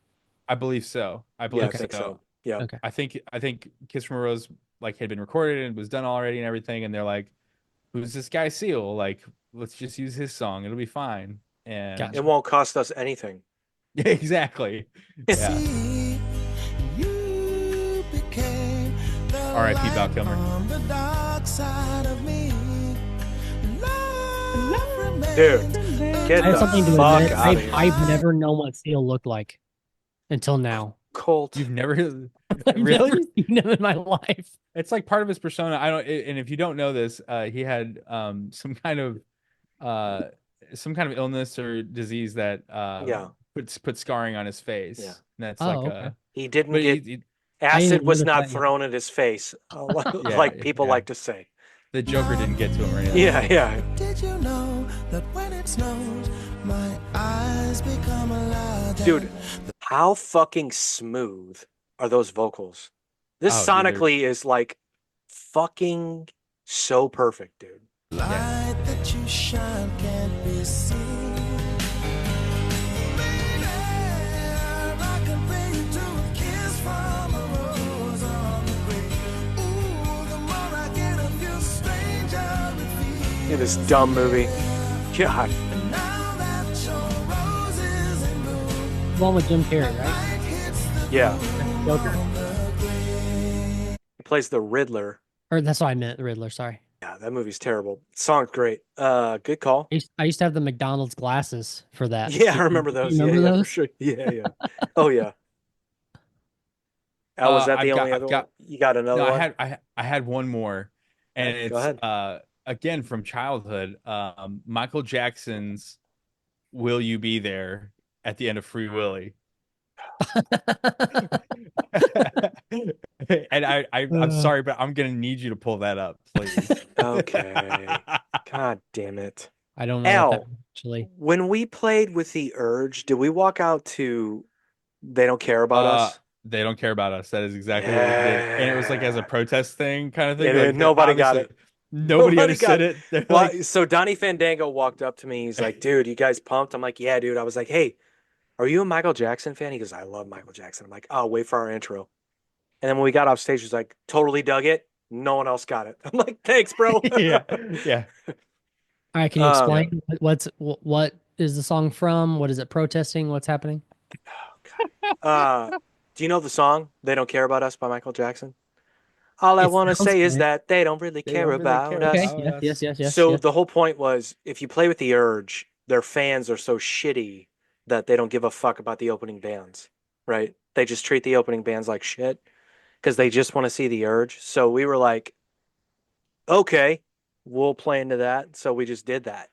I believe so. I Yeah, believe I think so. Yeah. Okay. I think Kiss from a Rose had been recorded and was done already and everything, and they're like, "Who's this guy Seal? Like, let's just use his song. It'll be fine." And Gotcha. It won't cost us anything. yeah, exactly. Yeah. R.I.P. Val Kilmer. Dude, get I have the something to fuck admit. out of here. I've never known what Seal looked like until now. Colt. You've never I've really? never seen him in my life. It's like part of his persona. And if you don't know this, he had some kind of illness or disease that Yeah. put scarring on his face. Yeah. And that's Oh, like okay. He didn't but get he- acid was notice not that yet. thrown at his face, Yeah, like people yeah. like to say. the Joker didn't get to him or anything. Yeah, yeah. Did you know that when it snows, my eyes become alive? Dude, how fucking smooth are those vocals? This Oh, dude, they're- sonically is like fucking so perfect, dude. Light that you shine can't be seen. in this dumb movie. God. The one with Jim Carrey, right? Yeah. Joker. He plays the Riddler. Or that's what I meant, the Riddler. Sorry. Yeah, that movie's terrible. Song's great. Good call. I used to have the McDonald's glasses for that. Yeah, I remember those. You remember yeah, for those? sure. Yeah. Oh yeah. Al, was that the only other one? You got another No, one? I had one more, and Okay, go it's ahead. again from childhood. Michael Jackson's "Will You Be There" at the end of Free Willy. And I'm sorry, but I'm gonna need you to pull that up, please. Okay. God damn it. I don't know what that Al, actually. when we played with the Urge, did we walk out to They Don't Care About Us? They don't care about us. That is exactly what we did, and it was like as a Yeah. protest thing, kind of thing. It Like is. Nobody got obviously, it. Nobody Nobody got understood it. They're Well, like, so Donnie Fandango walked up to me. He's like, dude, you guys pumped? I'm like, yeah, dude. I was like, hey, are you a Michael Jackson fan? He goes, I love Michael Jackson. I'm like, oh, wait for our intro. And then when we got off stage, he's like, totally dug it. No one else got it. I'm like, thanks, bro. yeah, yeah. All right, can you Um, explain what is the song from? What is it protesting? What's happening? Do you know the song "They Don't Care About Us" by Michael Jackson? All I It want to sounds say is familiar. that they don't really They care don't really about care us. Okay. about us. Yes. So yes. the whole point was, if you play with the Urge, their fans are so shitty that they don't give a fuck about the opening bands, right? They just treat the opening bands like shit because they just want to see the Urge. So we were like, okay, we'll play into that. So we just did that.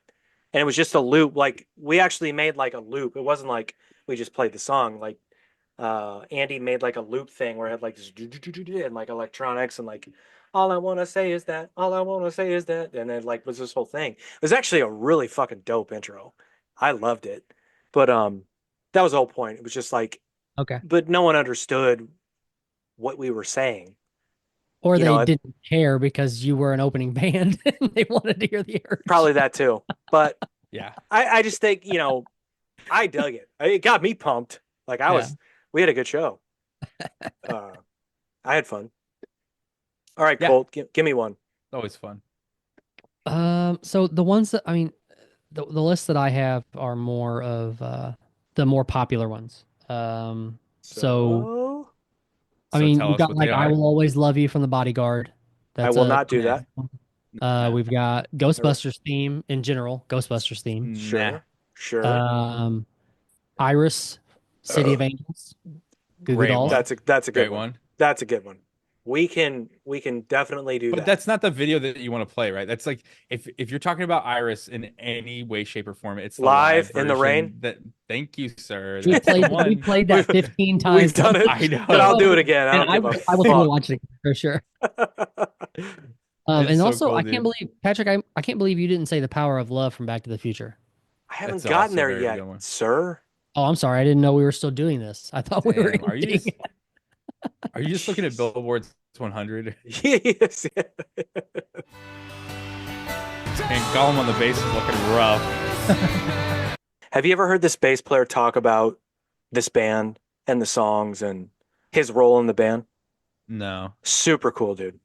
And it was just a loop. Like we actually made like a loop. It wasn't like we just played the song. Like Andy made like a loop thing where it had like this and like electronics and like all I want to say is that, all I want to say is that, and then like was this whole thing. It was actually a really fucking dope intro. I loved it. But that was the whole point. It was just like, Okay. but no one understood what we were saying. Or You they know, didn't care because you were an opening band and they wanted to hear the Urge. probably that too. But Yeah. I just think, I dug it. It got me pumped. Like we had a good show. I had fun. All right, Yeah. Colt, give me one. Always fun. So the ones that the list that I have are more of the more popular ones. So I So mean, tell we've us got what like they "I are. Will Always Love You" from The Bodyguard. I will not do Nah. that. We've got Ghostbusters theme in general, Ghostbusters theme. Sure. Sure. Um, Iris, City of Angels, Goo Goo Great Dolls. one. That's a good Great one. one. That's a good one. We can definitely do But that. that's not the video that you want to play, right? That's like if you're talking about Iris in any way, shape, or form, it's the Live in the version rain? That thank you, sir. We That's the played, one. we played that 15 times. We've done it. I know. But I'll do it again. I And don't give a I will fuck. watch it for sure. It's And so also, cool, I can't dude. believe, Patrick, I can't believe you didn't say "The Power of Love" from Back to the Future. I haven't That's gotten also there a very yet, good one. sir. Oh, I'm sorry. I didn't know we were still doing this. I thought we were Damn, are you ending just it. are you just looking at Billboard's 100? Yes. And Gollum on the bass is looking rough. Have you ever heard this bass player talk about this band and the songs and his role in the band? No. Super cool, dude.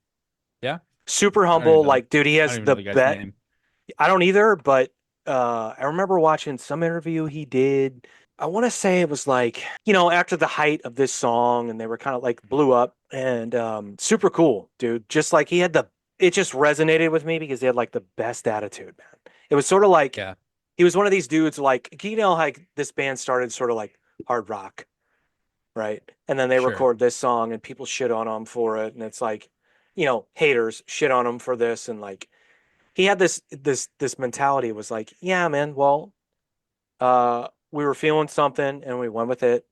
Yeah? Super I don't humble. even know. Like, dude, he I has don't even the know the guy's bet. name. I don't either, but I remember watching some interview he did. I want to say it was like, after the height of this song, and they were kind of like blew up and super cool, dude. Just like it just resonated with me because he had like the best attitude, man. It was sort of like Yeah. he was one of these dudes like, like this band started sort of like hard rock, right? And then they Sure. record this song and people shit on them for it. And it's like, haters shit on him for this. And like, he had this mentality. It was like, yeah, man, well, we were feeling something and we went with it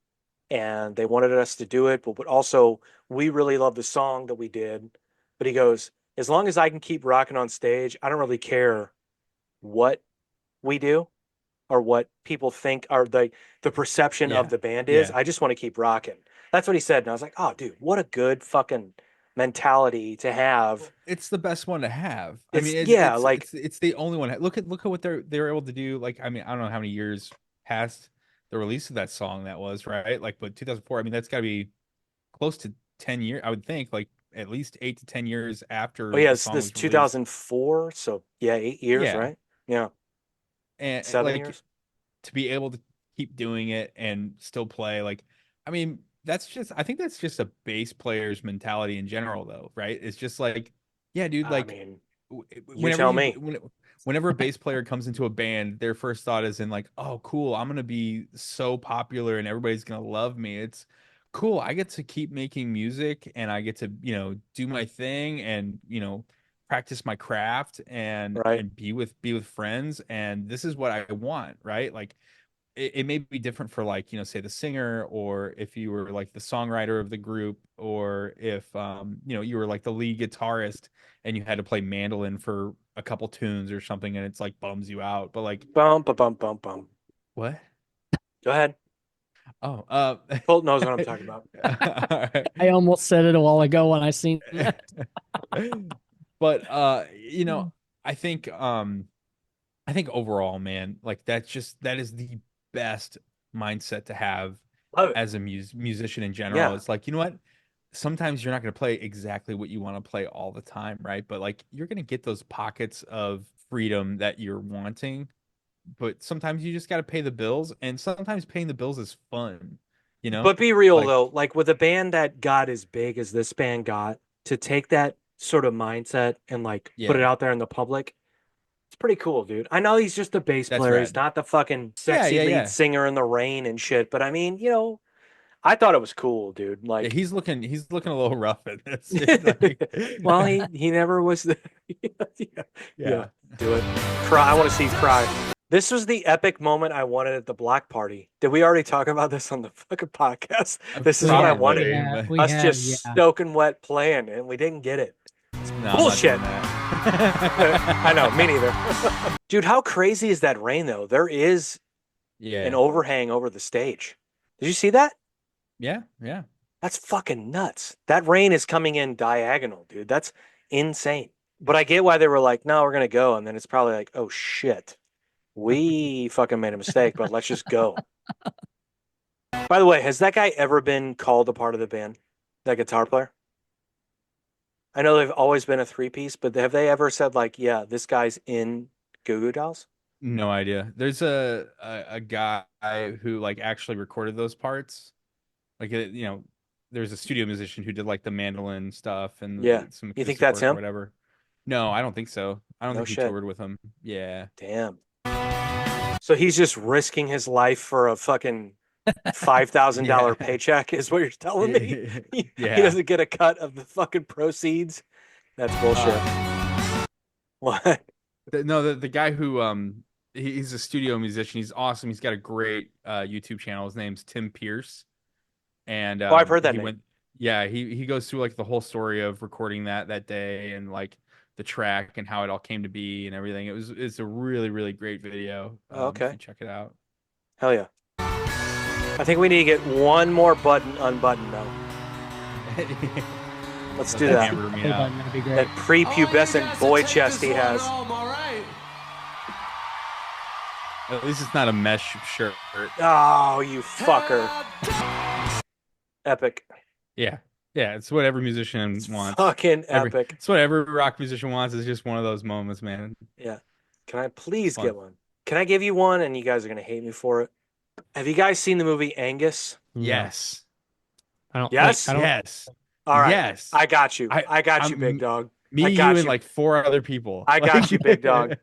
and they wanted us to do it, but also we really love the song that we did. But he goes, as long as I can keep rocking on stage, I don't really care what we do or what people think or the perception of Yeah. the band is. Yeah. I just want to keep rocking. That's what he said. And I was like, oh, dude, what a good fucking mentality to have. It's the best one to have. I It's- mean, yeah, like- it's the only one. Look at what they were able to do. Like, I mean, I don't know how many years past the release of that song that was, right? Like, but 2004. I mean, that's got to be close to 10 years. I would think. Like, at least 8 to 10 years after Oh yeah, the this song this was released. 2004. So yeah, 8 years, Yeah. right? Yeah, And 7 years. to be able to keep doing it and still play, like, I mean, I think that's just a bass player's mentality in general, though, right? It's just like, yeah, dude, I like mean, whenever tell me. whenever a bass player comes into a band, their first thought is in like, oh, cool, I'm gonna be so popular and everybody's gonna love me. It's cool. I get to keep making music and I get to, do my thing and, practice my craft and Right. be with friends. And this is what I want, right? Like it may be different for like, say the singer, or if you were like the songwriter of the group, or if you were like the lead guitarist and you had to play mandolin for a couple tunes or something and it's like bums you out. But like, Bum, ba, bum, bum, bum. what? Go ahead. Oh, Colt knows what I'm talking about. I almost said it a while ago when I seen that. But I think overall, man, like that is the best mindset to have Love it. as a musician in general. Yeah. It's like, you know what? Sometimes you're not going to play exactly what you want to play all the time, right? But like you're going to get those pockets of freedom that you're wanting. But sometimes you just got to pay the bills, and sometimes paying the bills is fun, But be real Like- though, like with a band that got as big as this band got, to take that sort of mindset and like put it Yeah. out there in the public, it's pretty cool, dude. I know he's just a bass That's player. He's rad. not the fucking sexy yeah, lead yeah. singer in the rain and shit. But I mean, I thought it was cool, dude. Yeah, Like, he's looking a little rough in this. It's like- well, he never was the yeah. yeah. Do it. Cry. I want to see you cry. This was the epic moment I wanted at the block party. Did we already talk about this on the fucking podcast? This is what I Probably, wanted. Yeah, we Us have, just yeah. soaking wet playing, and we didn't get it. No, I'm not Bullshit. doing that. I know, me neither. Dude, how crazy is that rain though? There is Yeah. an overhang over the stage. Did you see that? Yeah, yeah. That's fucking nuts. That rain is coming in diagonal, dude. That's insane. But I get why they were like, no, we're going to go. And then it's probably like, oh, shit. We fucking made a mistake, but let's just go. By the way, has that guy ever been called a part of the band? That guitar player? I know they've always been a three-piece, but have they ever said like, yeah, this guy's in Goo Goo Dolls? No idea. There's a guy who like actually recorded those parts. Like there's a studio musician who did like the mandolin stuff and Yeah. some You think acoustic that's work or him? whatever. No, I don't think so. I don't No think he shit. toured with him. Yeah. Damn. So he's just risking his life for a fucking $5,000 Yeah. paycheck, is what you're telling me? He Yeah. doesn't get a cut of the fucking proceeds. That's bullshit. What? The guy who he's a studio musician. He's awesome. He's got a great YouTube channel. His name's Tim Pierce. And Oh, I've heard that he name. he goes through like the whole story of recording that day and like the track and how it all came to be and everything. It's a really, really great video. Oh, okay. You can check it out. Hell yeah. I think we need to get one more button unbuttoned though. Let's do that. Hammer me Hey, out. bud, that'd be great. That prepubescent boy chest he has. At least it's not a mesh shirt. Oh, you fucker. Epic. Yeah. Yeah, it's what every musician It's wants. fucking Every- epic. It's what every rock musician wants. It's just one of those moments, man. Yeah. Can I please Fun. get one? Can I give you one and you guys are going to hate me for it? Have you guys seen the movie Angus? No, Yes. I don't. Yes? I don't. Yes. All right. Yes. I got you. I- I got you, I'm- big dog. Me, I you, got and you. like 4 other people. I got you, big dog.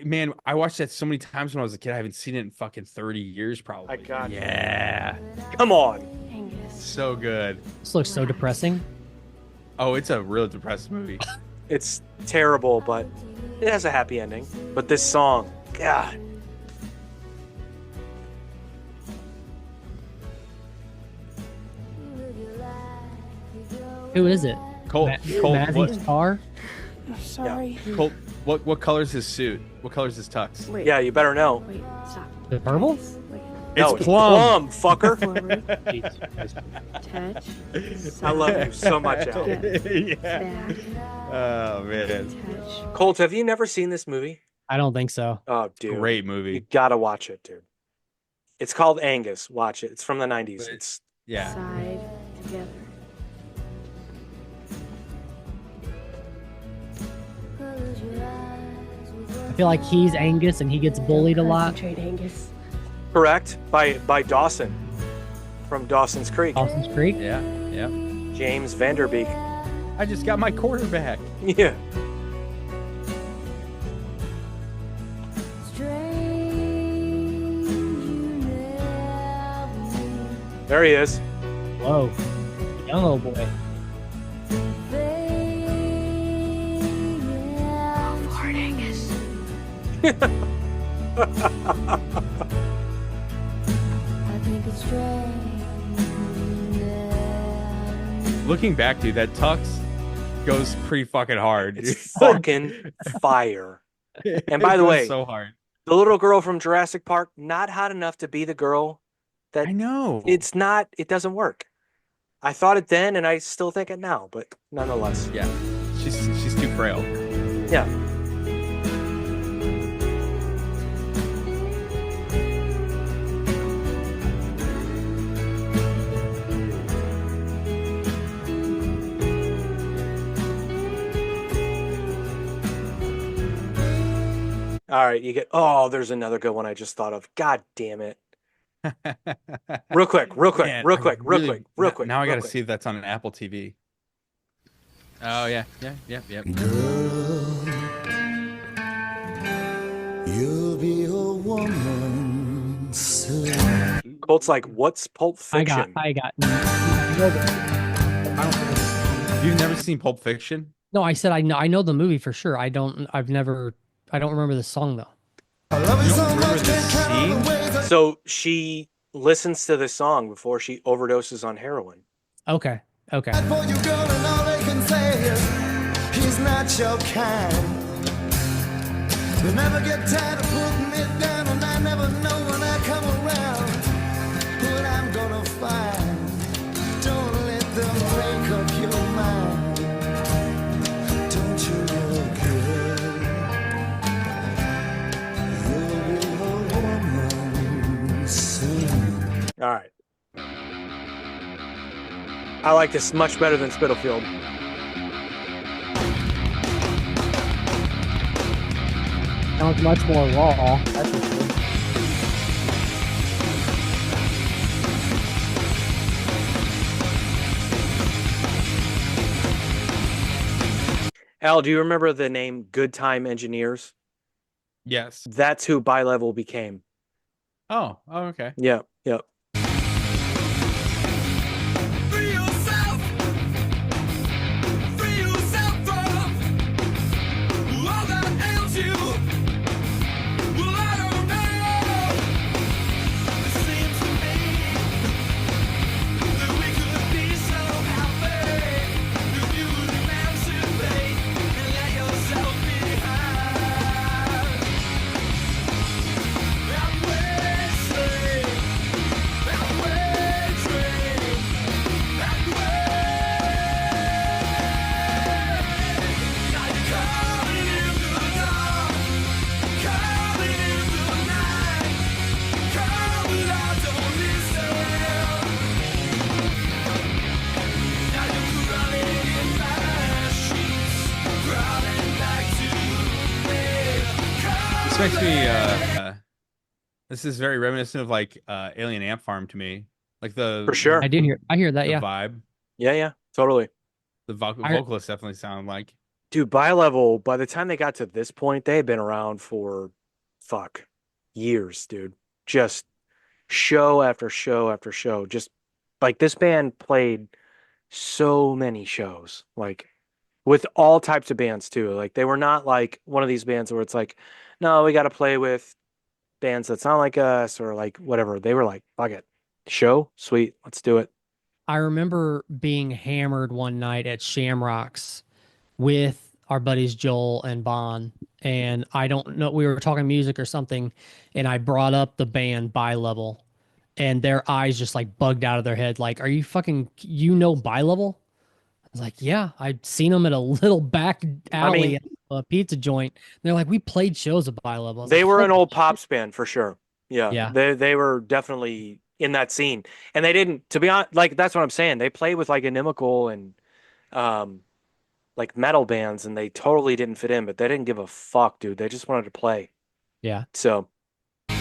Man, I watched that so many times when I was a kid. I haven't seen it in fucking 30 years, probably. I got you. Yeah. Come on. So good. This looks so depressing. Oh, it's a real depressing movie. It's terrible, but it has a happy ending. But this song, God. Who is it? Colt, Mazzy what, Star? Sorry. Colt, what color's his suit? What color's his tux? Wait. Yeah, you better know. Wait. Stop. The purple? Wait. No, It's plum. fucker. Forward. Touch. I love you so much, Al. Yeah. Back. Oh man, Touch. Colt, have you never seen this movie? I don't think so. Oh, dude. great You movie. gotta watch it, dude. It's called Angus. Watch it. It's from the 90s. But- It's Yeah. Side together. I feel like he's Angus and he gets bullied a lot. Concentrate, Angus. Correct. By Dawson from Dawson's Creek. Dawson's Creek. Yeah, yeah. James Vanderbeek. I just got my quarterback. Yeah. There he is. Whoa, young old boy. Looking back, dude, that tux goes pretty fucking hard. It's fucking fire. And by It the goes way, so hard. the little girl from Jurassic Park, not hot enough to be the girl that I know. it's not, it doesn't work. I thought it then and I still think it now, but nonetheless. Yeah, she's too frail. Yeah. All right, you get. Oh, there's another good one I just thought of. God damn it! Real quick. Man, I Real really- quick. Now I real gotta quick. see if that's on an Apple TV. Oh yeah. Girl, you'll be a woman soon. Colt's like, what's Pulp Fiction? I got. You've never seen Pulp Fiction? No, I said I know the movie for sure. I don't remember the song though. I love you You so don't remember much, the can't count all the scene? ways I So she listens to the song before she overdoses on heroin. Okay. Okay. fight for you, girl, and all they can say is he's not your kind. They never get tired of putting me down, and I never know when I come around what I'm gonna find. Don't let them make up your mind. Don't you know, girl, you'll be a woman soon. All right. I like this much better than Spitalfield. Sounds much more raw. That's for sure. Al, do you remember the name Good Time Engineers? Yes. That's who Bi-Level became. Oh, okay. Yeah. Free yourself. Free yourself from all that ails you. Well, I don't know. It seems to me that we could be so happy if you would emancipate and let yourself behind. That way, that now you're calling in the dark, calling in the night, calling I don't listen. Now you're crawling in my sheets, crawling back to me. This makes me this is very reminiscent of like Alien Ant Farm to me. Like the For sure. I hear that. the Yeah. vibe. Yeah, totally. The I- vocalists definitely sound like Dude, Bi-Level, by the time they got to this point, they had been around for years, dude. Just show after show after show. Just like this band played so many shows, like with all types of bands too. Like they were not like one of these bands where it's like, no, we got to play with bands that sound like us or like whatever. They were like, fuck it, show, sweet, let's do it. I remember being hammered one night at Shamrocks with our buddies Joel and Bon, and I don't know, we were talking music or something, and I brought up the band Bi-Level, and their eyes just like bugged out of their head. Like, are you fucking, Bi-Level? I was like, yeah, I'd seen them at a little back alley mean- at a pizza joint. They're like, we played shows at Bi-Level. I was They like, were an "Holy old shit." pops band for sure. Yeah. Yeah. They were definitely in that scene. And they didn't, to be honest, like that's what I'm saying. They played with like Inimical and like metal bands and they totally didn't fit in, but they didn't give a fuck, dude. They just wanted to play. Yeah. So Be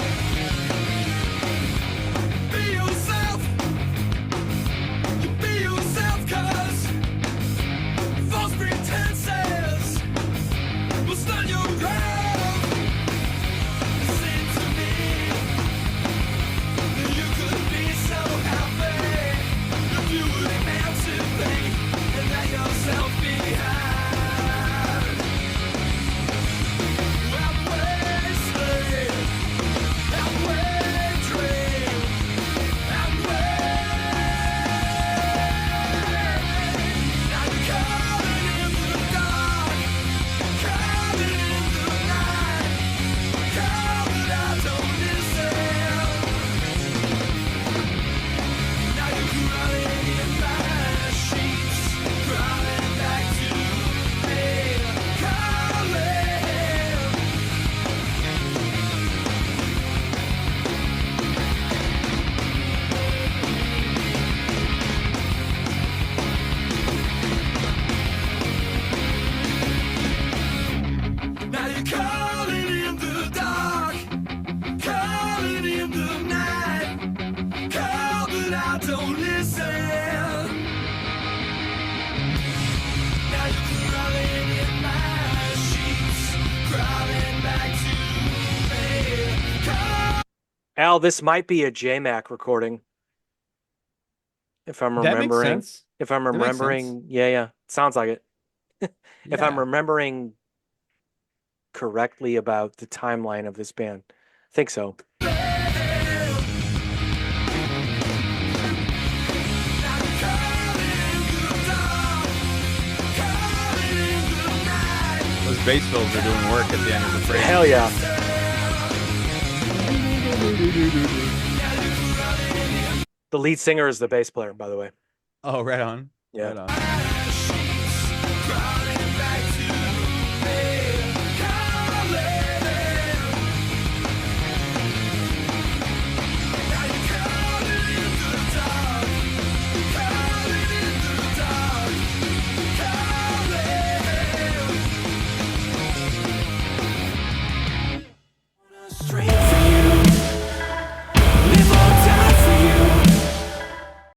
yourself. You be yourself, 'cause false pretenses will stand your ground. Listen to me. You could be so happy if you would emancipate and let yourself behind. I'm wasted. I'm wandering. I'm waiting. I'm coming in the dark, coming in the night. Call, but I don't listen. Now you're crawling in my sheets, crawling back to me, calling. Now you're calling in the dark, calling in the night. Call, but I don't listen. Now you're crawling in my sheets, crawling back to me. Call. Al, this might be a JMac recording. If I'm That makes remembering, sense. if I'm That makes remembering, yeah, sounds like it. If I'm Yeah. remembering correctly about the timeline of this band, I think so. Those bass fills are doing work at the end of the phrase. Hell yeah. The lead singer is the bass player, by the way. Oh, right on. Yeah. Right on. Crawling